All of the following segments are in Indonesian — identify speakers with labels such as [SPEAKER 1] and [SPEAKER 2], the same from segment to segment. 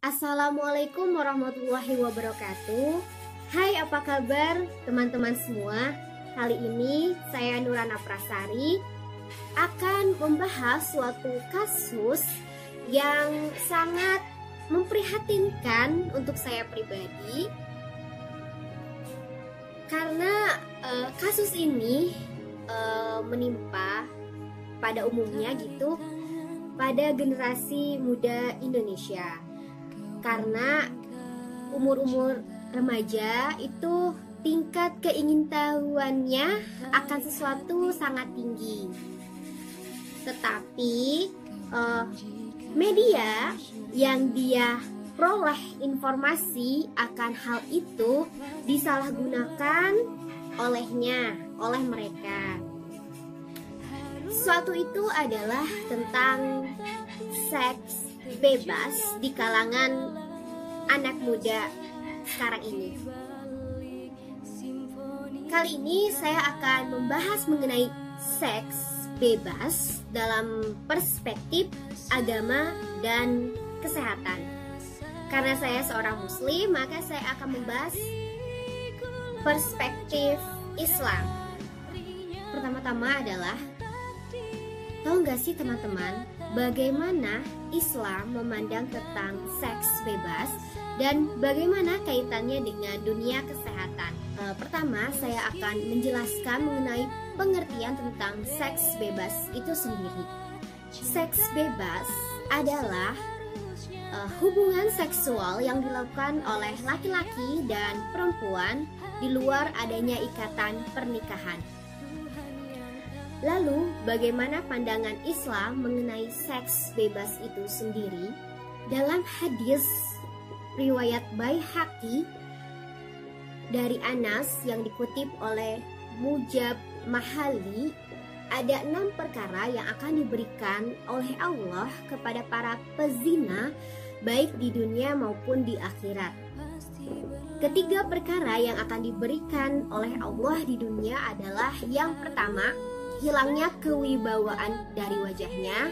[SPEAKER 1] Assalamualaikum warahmatullahi wabarakatuh. Hai, apa kabar teman-teman semua? Kali ini saya Nurana Prasari akan membahas suatu kasus yang sangat memprihatinkan untuk saya pribadi. Karena kasus ini menimpa pada umumnya gitu pada generasi muda Indonesia. Karena umur-umur remaja itu tingkat keingintahuannya akan sesuatu sangat tinggi. Tetapi media yang dia peroleh informasi akan hal itu disalahgunakan oleh mereka. Suatu itu adalah tentang seks bebas di kalangan anak muda sekarang ini. Kali ini saya akan membahas mengenai seks bebas dalam perspektif agama dan kesehatan. Karena saya seorang muslim, maka saya akan membahas perspektif Islam. Pertama-tama adalah, tahu nggak sih teman-teman, bagaimana Islam memandang tentang seks bebas dan bagaimana kaitannya dengan dunia kesehatan? Pertama, saya akan menjelaskan mengenai pengertian tentang seks bebas itu sendiri. Seks bebas adalah hubungan seksual yang dilakukan oleh laki-laki dan perempuan di luar adanya ikatan pernikahan. Lalu, bagaimana pandangan Islam mengenai seks bebas itu sendiri? Dalam hadis riwayat Baihaqi dari Anas yang dikutip oleh Mujab Mahali, ada 6 perkara yang akan diberikan oleh Allah kepada para pezina baik di dunia maupun di akhirat. Ketiga perkara yang akan diberikan oleh Allah di dunia adalah yang pertama, hilangnya kewibawaan dari wajahnya.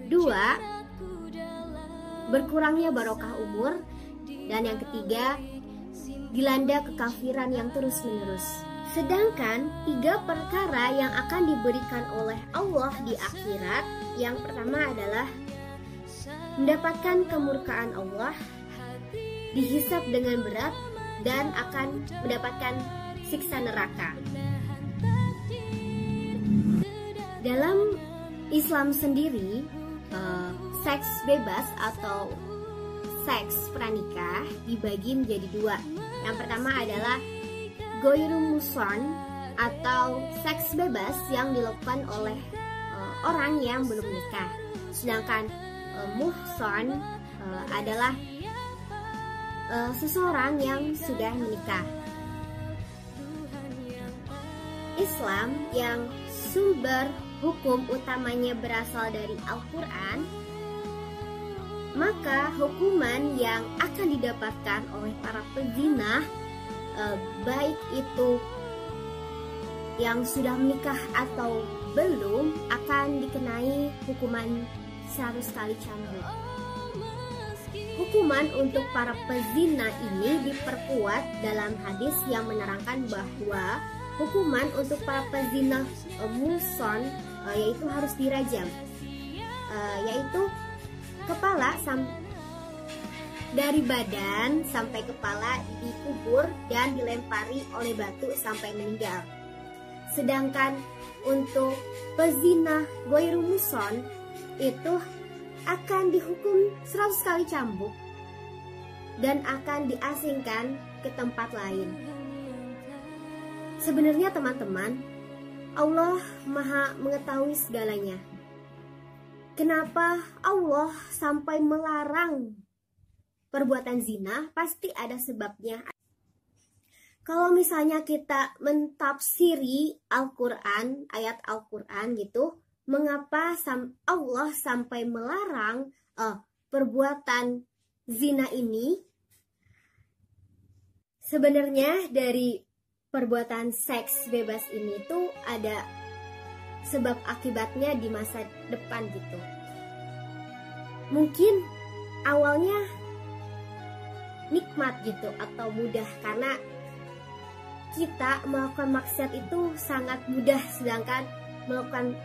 [SPEAKER 1] 2, berkurangnya barokah umur. Dan yang ketiga, dilanda kekafiran yang terus-menerus. Sedangkan 3 perkara yang akan diberikan oleh Allah di akhirat, yang pertama adalah mendapatkan kemurkaan Allah, dihisab dengan berat, dan akan mendapatkan siksa neraka. Dalam Islam sendiri, seks bebas atau seks pranikah dibagi menjadi 2. Yang pertama adalah Ghairu muhsan atau seks bebas yang dilakukan oleh orang yang belum menikah. Sedangkan muhsan adalah seseorang yang sudah menikah. Islam yang sumber hukum utamanya berasal dari Al-Quran, maka hukuman yang akan didapatkan oleh para pezina, baik itu yang sudah menikah atau belum, akan dikenai hukuman 100 kali cambuk. Hukuman untuk para pezina ini diperkuat dalam hadis yang menerangkan bahwa hukuman untuk para pezina muhsan yaitu harus dirajam, yaitu kepala dari badan sampai kepala dikubur dan dilempari oleh batu sampai meninggal. Sedangkan untuk pezina ghairu muhsan itu akan dihukum 100 kali cambuk dan akan diasingkan ke tempat lain. Sebenarnya teman-teman, Allah Maha mengetahui segalanya. Kenapa Allah sampai melarang perbuatan zina? Pasti ada sebabnya. Kalau misalnya kita mentafsiri Al-Quran, ayat Al-Quran gitu, mengapa Allah sampai melarang perbuatan zina ini? Sebenarnya dari perbuatan seks bebas ini tuh ada sebab akibatnya di masa depan gitu. Mungkin awalnya nikmat gitu atau mudah, karena kita melakukan maksiat itu sangat mudah, sedangkan melakukan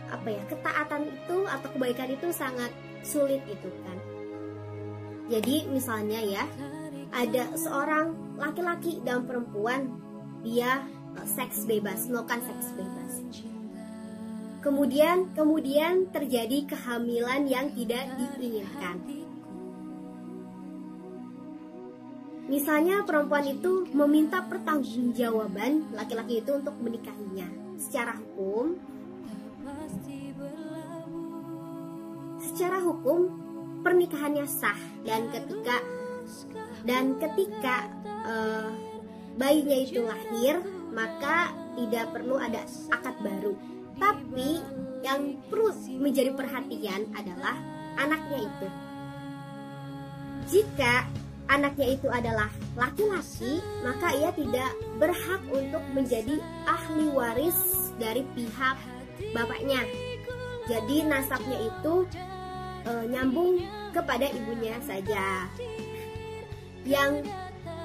[SPEAKER 1] ketaatan itu atau kebaikan itu sangat sulit gitu kan. Jadi misalnya ya, ada seorang laki-laki dan perempuan, dia seks bebas, melakukan seks bebas. Kemudian terjadi kehamilan yang tidak diinginkan. Misalnya perempuan itu meminta pertanggungjawaban laki-laki itu untuk menikahinya. Secara hukum pernikahannya sah, dan ketika bayinya itu lahir, maka tidak perlu ada akad baru. Tapi yang perlu menjadi perhatian adalah anaknya itu. Jika anaknya itu adalah laki-laki, maka ia tidak berhak untuk menjadi ahli waris dari pihak bapaknya. Jadi nasabnya itu nyambung kepada ibunya saja. Yang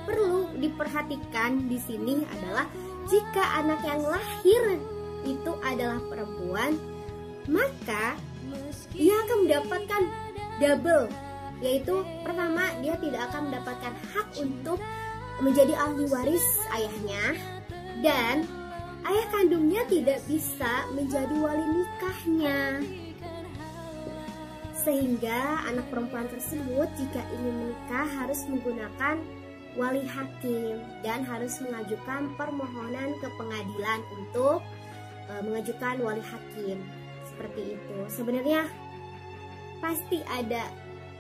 [SPEAKER 1] perlu diperhatikan di sini adalah jika anak yang lahir itu adalah perempuan, maka ia akan mendapatkan double, yaitu pertama, dia tidak akan mendapatkan hak untuk menjadi ahli waris ayahnya, dan ayah kandungnya tidak bisa menjadi wali nikahnya. Sehingga anak perempuan tersebut jika ingin menikah harus menggunakan wali hakim dan harus mengajukan permohonan ke pengadilan untuk mengajukan wali hakim. Seperti itu. Sebenarnya pasti ada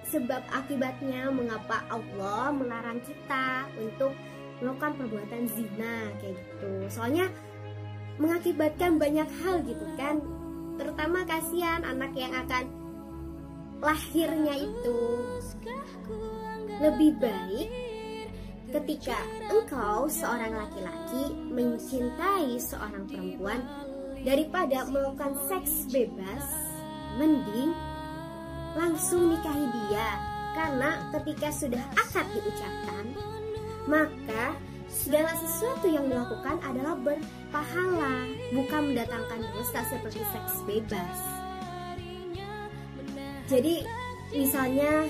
[SPEAKER 1] sebab akibatnya mengapa Allah melarang kita untuk melakukan perbuatan zina kayak gitu. Soalnya mengakibatkan banyak hal gitu kan. Terutama kasihan anak yang akan lahirnya itu. Lebih baik ketika engkau seorang laki-laki mencintai seorang perempuan, daripada melakukan seks bebas, mending langsung nikahi dia. Karena ketika sudah akad diucapkan, maka segala sesuatu yang dilakukan adalah berpahala, bukan mendatangkan dosa seperti seks bebas. Jadi misalnya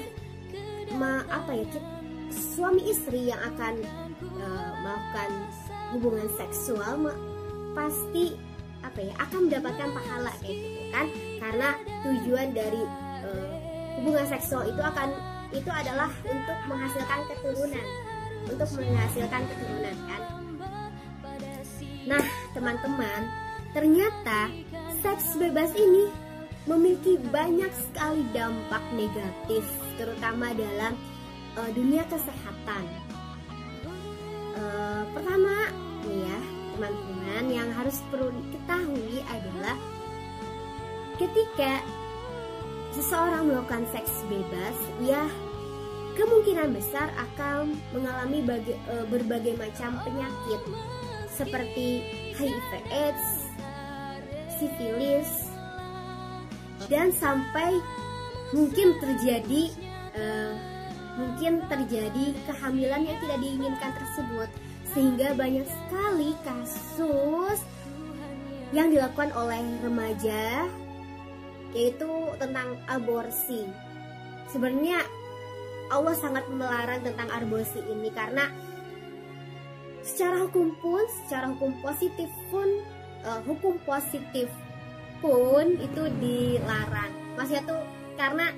[SPEAKER 1] suami istri yang akan melakukan hubungan seksual pasti akan mendapatkan pahala kayak gitu kan, karena tujuan dari hubungan seksual itu adalah untuk menghasilkan keturunan, kan. Nah teman-teman, ternyata seks bebas ini memiliki banyak sekali dampak negatif, terutama dalam dunia kesehatan. Pertama nih ya teman-teman, yang harus perlu diketahui adalah ketika seseorang melakukan seks bebas, ia kemungkinan besar akan mengalami berbagai macam penyakit seperti HIV/AIDS, sifilis, dan sampai mungkin terjadi kehamilan yang tidak diinginkan tersebut. Sehingga banyak sekali kasus yang dilakukan oleh remaja, yaitu tentang aborsi. Sebenarnya Allah sangat melarang tentang aborsi ini, karena secara hukum positif pun itu dilarang. Maksudnya tuh karena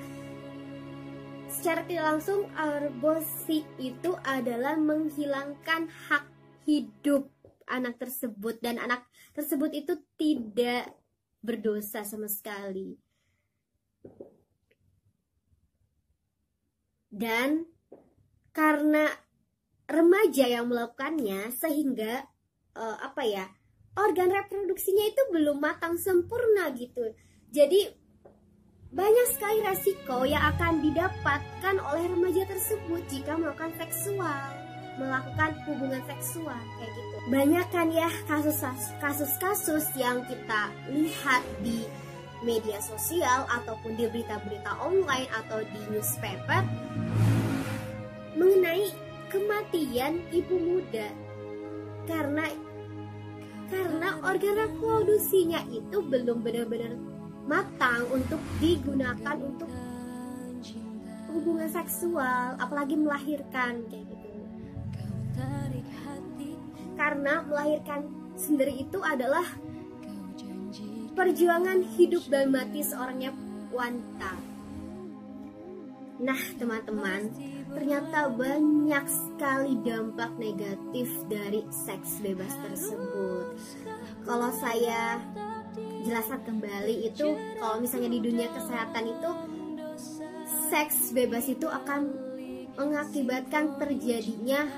[SPEAKER 1] secara tidak langsung aborsi itu adalah menghilangkan hak hidup anak tersebut, dan anak tersebut itu tidak berdosa sama sekali. Dan karena remaja yang melakukannya, sehingga organ reproduksinya itu belum matang sempurna gitu. Jadi banyak sekali resiko yang akan didapatkan oleh remaja tersebut jika melakukan hubungan seksual kayak gitu. Banyak kan ya kasus-kasus yang kita lihat di media sosial ataupun di berita-berita online atau di newspaper mengenai perhatian ibu muda, karena organ reproduksinya itu belum benar-benar matang untuk digunakan untuk hubungan seksual, apalagi melahirkan kayak gitu. Karena melahirkan sendiri itu adalah perjuangan hidup dan mati seorang wanita. Nah teman-teman, ternyata banyak sekali dampak negatif dari seks bebas tersebut. Kalau saya jelaskan kembali itu, kalau misalnya di dunia kesehatan itu, seks bebas itu akan mengakibatkan terjadinya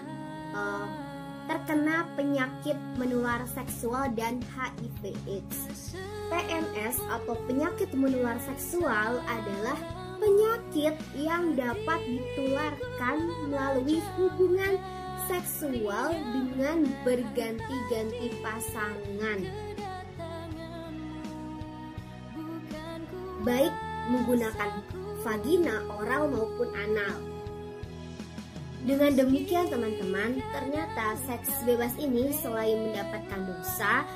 [SPEAKER 1] terkena penyakit menular seksual dan HIV/AIDS. PMS atau penyakit menular seksual adalah penyakit yang dapat ditularkan melalui hubungan seksual dengan berganti-ganti pasangan, baik menggunakan vagina, oral maupun anal. Dengan demikian teman-teman, ternyata seks bebas ini selain mendapatkan dosa,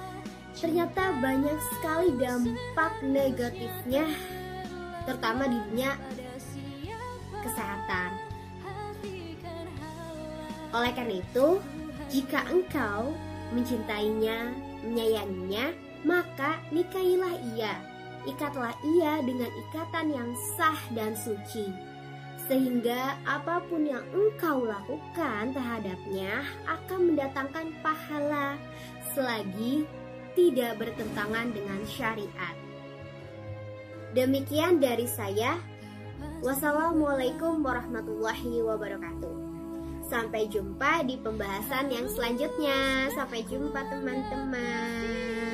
[SPEAKER 1] ternyata banyak sekali dampak negatifnya, terutama di dunia kesehatan. Oleh karena itu, jika engkau mencintainya, menyayanginya, maka nikahilah ia. Ikatlah ia dengan ikatan yang sah dan suci, sehingga apapun yang engkau lakukan terhadapnya akan mendatangkan pahala selagi tidak bertentangan dengan syariat. Demikian dari saya. Wassalamualaikum warahmatullahi wabarakatuh. Sampai jumpa di pembahasan yang selanjutnya. Sampai jumpa teman-teman.